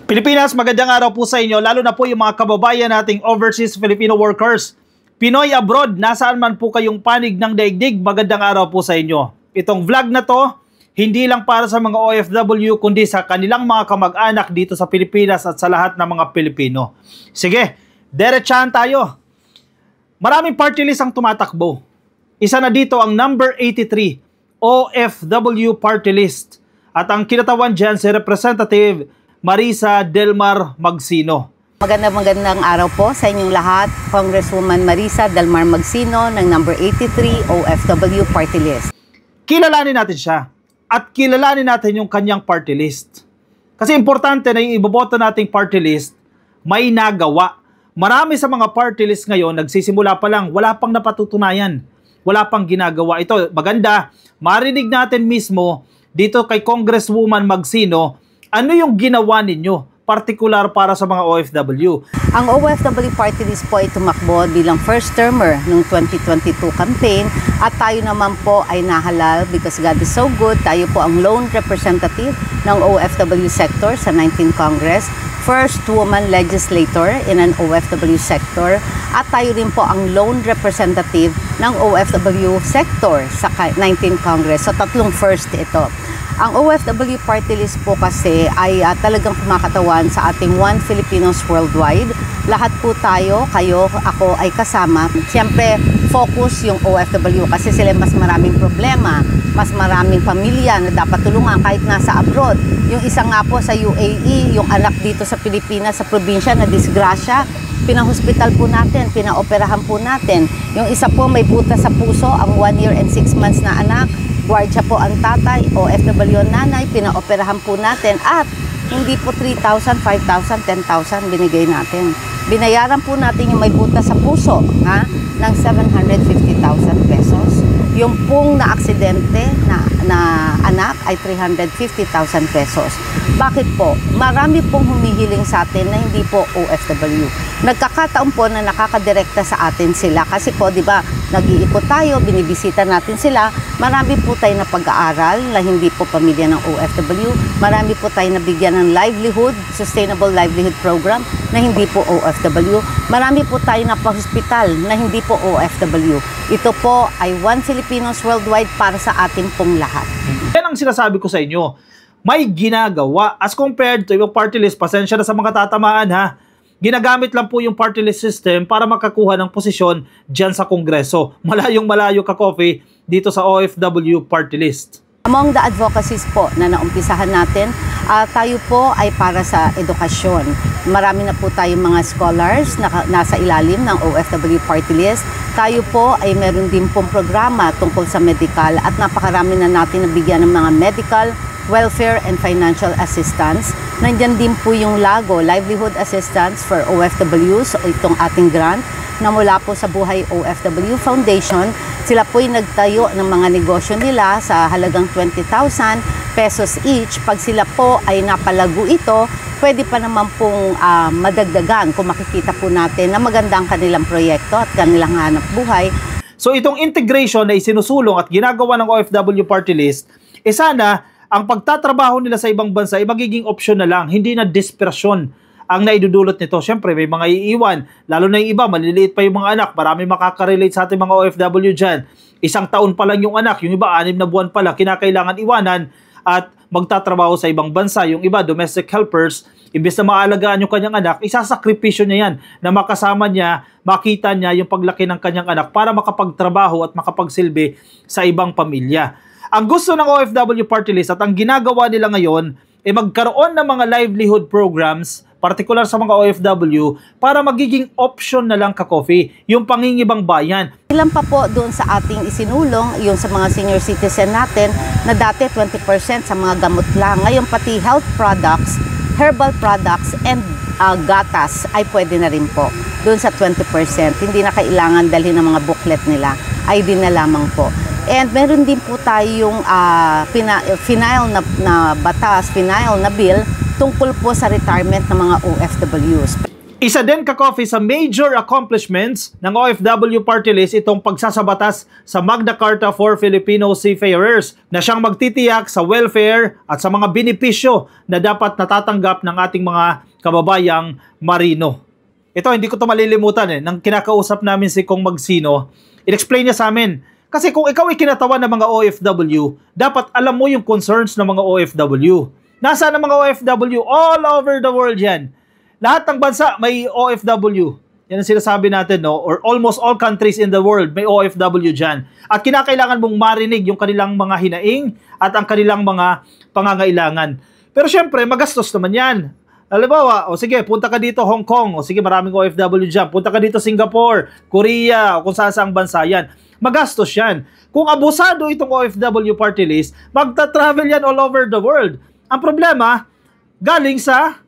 Pilipinas, magandang araw po sa inyo, lalo na po yung mga kababayan nating overseas Filipino workers. Pinoy abroad, nasaan man po kayong panig ng daigdig, magandang araw po sa inyo. Itong vlog na to, hindi lang para sa mga OFW, kundi sa kanilang mga kamag-anak dito sa Pilipinas at sa lahat ng mga Pilipino. Sige, diretsahan tayo. Maraming party list ang tumatakbo. Isa na dito ang number 83, OFW party list. At ang kinatawan dyan si Representative Marisa Delmar Magsino. Magandang araw po sa inyong lahat. Congresswoman Marisa Delmar Magsino ng number 83 OFW Party List. Kilalanin natin siya at kilalanin natin yung kanyang party list. Kasi importante na yung iboboto nating party list may nagawa. Marami sa mga party list ngayon nagsisimula pa lang, wala pang napatutunayan, wala pang ginagawa. Ito, maganda, marinig natin mismo dito kay Congresswoman Magsino ano yung ginawa ninyo, partikular para sa mga OFW? Ang OFW Party List po ay tumakbo bilang first termer ng 2022 campaign at tayo naman po ay nahalal because God is so good. Tayo po ang lone representative ng OFW sector sa 19th Congress, first woman legislator in an OFW sector at tayo rin po ang lone representative ng OFW sector sa 19th Congress. So tatlong first ito. Ang OFW Party List po kasi ay talagang kumakatawan sa ating One Filipinos Worldwide. Lahat po tayo, kayo, ako ay kasama. Siyempre, focus yung OFW kasi sila mas maraming problema, mas maraming pamilya na dapat tulungan kahit nasa abroad. Yung isa nga po sa UAE, yung anak dito sa Pilipinas, sa probinsya na disgrasya, pinahospital po natin, pinaoperahan po natin. Yung isa po may butas sa puso, ang 1 year and 6 months na anak, guardia po ang tatay, OFW ang nanay, pinaoperahan po natin at hindi po 3,000, 5,000, 10,000 binigay natin. Binayaran po natin yung may butas sa puso ng 750,000 pesos. Yung pong na-aksidente na anak ay 350,000 pesos. Bakit po? Marami pong humihiling sa atin na hindi po OFW. Nagkakataon po na nakakadirekta sa atin sila kasi po, di ba, nag-iikot tayo, binibisita natin sila. Marami po tayo na pag-aaral na hindi po pamilya ng OFW. Marami po tayo nabigyan ng livelihood, sustainable livelihood program na hindi po OFW. Marami po tayo na pa-hospital na hindi po OFW. Ito po ay One Filipinos Worldwide para sa atin pong lahat. Yan ang sinasabi ko sa inyo. May ginagawa as compared to yung party list. Pasensya na sa mga tatamaan ha. Ginagamit lang po yung party list system para makakuha ng posisyon dyan sa Kongreso. Malayong malayo ka, Coffee, dito sa OFW party list. Among the advocacies po na naumpisahan natin, tayo po ay para sa edukasyon. Marami na po tayong mga scholars na nasa ilalim ng OFW party list. Tayo po ay meron din pong programa tungkol sa medical at napakarami na natin nabigyan ng mga medical, welfare and financial assistance. Nandiyan din po yung LAGO, Livelihood Assistance for OFWs, o itong ating grant na mula po sa Buhay OFW Foundation. Sila po ay nagtayo ng mga negosyo nila sa halagang 20,000 pesos each. Pag sila po ay napalago ito, pwede pa naman pong madagdagan kung makikita po natin na maganda ang kanilang proyekto at kanilang hanap buhay. So itong integration na isinusulong at ginagawa ng OFW party list, sana ang pagtatrabaho nila sa ibang bansa ay magiging option na lang, hindi na dispersion ang naidudulot nito. Siyempre, may mga iiwan, lalo na yung iba, maliliit pa yung mga anak, marami makaka-relate sa ating mga OFW dyan. 1 taon pa lang yung anak, yung iba 6 na buwan pa lang, kinakailangan iwanan at magtatrabaho sa ibang bansa. Yung iba, domestic helpers, imbes na maalagaan yung kanyang anak, isasakripisyo niya yan na makasama niya, makita niya yung paglaki ng kanyang anak para makapagtrabaho at makapagsilbi sa ibang pamilya. Ang gusto ng OFW party list at ang ginagawa nila ngayon ay magkaroon ng mga livelihood programs, partikular sa mga OFW, para magiging option na lang ka-coffee, yung pangingibang bayan. Ilan pa po doon sa ating isinulong, yung sa mga senior citizen natin, na dati 20% sa mga gamot lang. Ngayon pati health products, herbal products, and gatas ay pwede na rin po. Doon sa 20%, hindi na kailangan dalhin ng mga booklet nila, ay din na lamang po. And meron din po tayong final na batas, final na bill tungkol po sa retirement ng mga OFWs. Isa din ka-coffee sa major accomplishments ng OFW Party List itong pagsasabatas sa Magna Carta for Filipino Seafarers na siyang magtitiyak sa welfare at sa mga benepisyo na dapat natatanggap ng ating mga kababayang marino. Ito, hindi ko ito malilimutan nang kinakausap namin si Kong Magsino, in-explain niya sa amin. Kasi kung ikaw ay kinatawan ng mga OFW, dapat alam mo yung concerns ng mga OFW. Nasaan ang mga OFW? All over the world yan. Lahat ng bansa may OFW. Yan ang sinasabi natin, no? Or almost all countries in the world may OFW dyan. At kinakailangan mong marinig yung kanilang mga hinaing at ang kanilang mga pangangailangan. Pero syempre, magastos naman yan. Halimbawa, o sige, punta ka dito Hong Kong, o sige, maraming OFW dyan. Punta ka dito Singapore, Korea, o kung saan saang bansa yan. Magastos yan. Kung abusado itong OFW party list, magta-travel yan all over the world. Ang problema, galing sa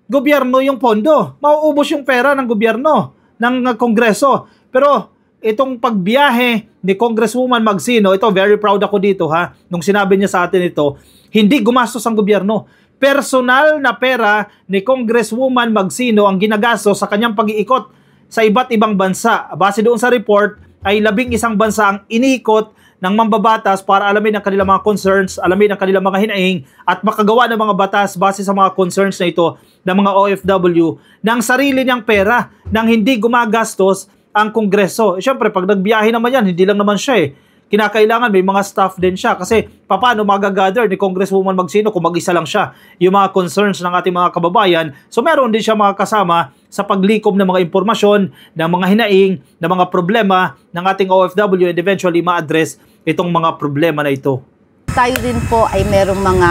gobyerno yung pondo. Mauubos yung pera ng gobyerno, ng kongreso. Pero itong pagbiyahe ni Congresswoman Magsino, ito, very proud ako dito ha, nung sinabi niya sa atin ito, hindi gumastos ang gobyerno. Personal na pera ni Congresswoman Magsino ang ginagastos sa kanyang pag-iikot sa iba't ibang bansa. Base doon sa report, ay 11 bansa ang iniikot ng mambabatas para alamin ang kanilang mga concerns, alamin ang kanilang mga hinaing at makagawa ng mga batas base sa mga concerns na ito ng mga OFW ng sarili niyang pera nang hindi gumagastos ang Kongreso. Siyempre, pag nagbiyahe naman yan, hindi lang naman siya kinakailangan may mga staff din siya kasi paano magagather ni Congresswoman Magsino kung mag-isa lang siya yung mga concerns ng ating mga kababayan. So meron din siya mga kasama sa paglikom ng mga impormasyon, ng mga hinaing, ng mga problema ng ating OFW and eventually ma-address itong mga problema na ito. Tayo din po ay merong mga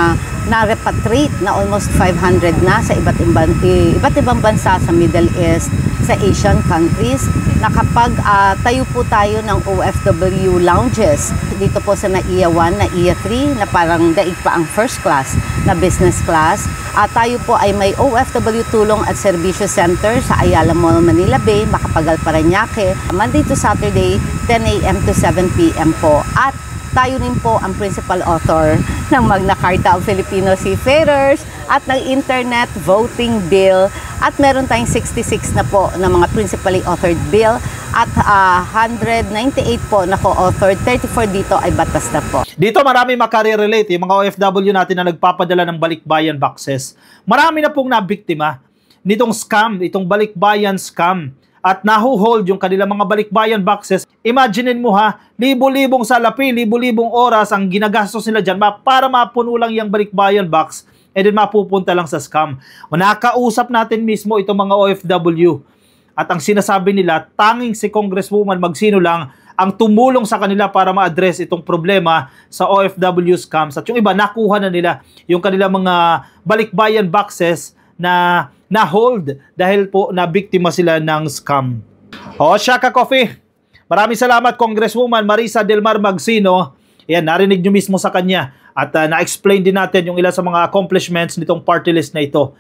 na-repatriate na almost 500 na sa iba't ibang bansa sa Middle East, sa Asian countries, na kapag tayo po tayo ng OFW lounges dito po sa NAIA 1, NAIA 3 na parang daig pa ang first class na business class, tayo po ay may OFW tulong at serbisyo center sa Ayala Mall, Manila Bay, Macapagal, Parañaque, Monday to Saturday 10 a.m. to 7 p.m. po. At tayo rin po ang principal author ng Magna Carta of Filipino Seafarers at ng Internet Voting Bill. At meron tayong 66 na po na mga principally authored bill at 198 po na co-authored. 34 dito ay batas na po. Dito marami makarelate yung mga OFW natin na nagpapadala ng balikbayan boxes. Marami na pong nabiktima nitong scam, itong balikbayan scam. At nahuhold yung kanilang mga balikbayan boxes. Imaginein mo ha, libo-libong salapi, libo-libong oras ang ginagastos nila dyan para mapuno lang yung balikbayan box and then mapupunta lang sa scam. O nakausap natin mismo itong mga OFW. At ang sinasabi nila, tanging si Congresswoman Magsino lang ang tumulong sa kanila para ma-address itong problema sa OFW scams. At yung iba, nakuha na nila yung kanilang mga balikbayan boxes na na-hold dahil po na-biktima sila ng scam. O, siya ka-coffee. Maraming salamat, Congresswoman Marisa Delmar Magsino. Ayan, narinig nyo mismo sa kanya. At na-explain din natin yung ilan sa mga accomplishments nitong party list na ito.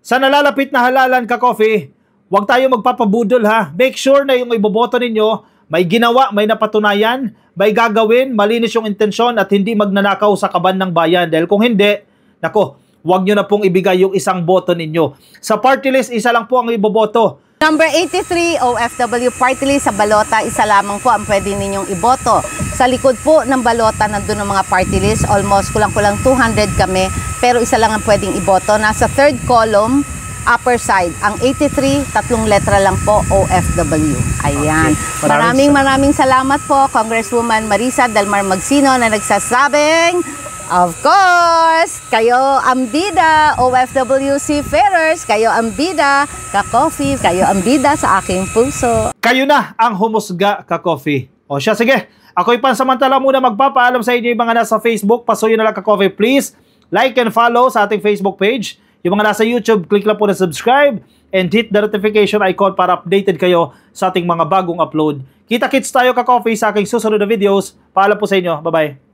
Sa nalalapit na halalan, ka-coffee, huwag tayo magpapabudol ha. Make sure na yung iboboto ninyo, may ginawa, may napatunayan, may gagawin, malinis yung intensyon at hindi magnanakaw sa kaban ng bayan. Dahil kung hindi, nako, huwag nyo na pong ibigay yung isang boto ninyo. Sa party list, isa lang po ang iboboto. Number 83, OFW Party List sa balota, isa lamang po ang pwede ninyong iboto. Sa likod po ng balota, nandun ang mga party list, almost kulang-kulang 200 kami, pero isa lang ang pwedeng iboto. Nasa third column, upper side, ang 83, tatlong letra lang po, OFW. Ayan. Okay. Maraming salamat po, Congresswoman Marisa Delmar Magsino, na nagsasabing, of course, kayo ang bida, OFW Seafarers, kayo ang bida, ka-coffee, kayo ang bida sa aking puso. Kayo na ang humusga, ka-coffee. O siya, sige. Ako'y pansamantala muna magpapaalam sa inyo yung mga nasa Facebook. Pasuyo na lang, ka-coffee, please. Like and follow sa ating Facebook page. Yung mga nasa YouTube, click lang po na subscribe and hit the notification icon para updated kayo sa ating mga bagong upload. Kita-kits tayo, ka-coffee, sa aking susunod na videos. Paalam po sa inyo. Bye-bye.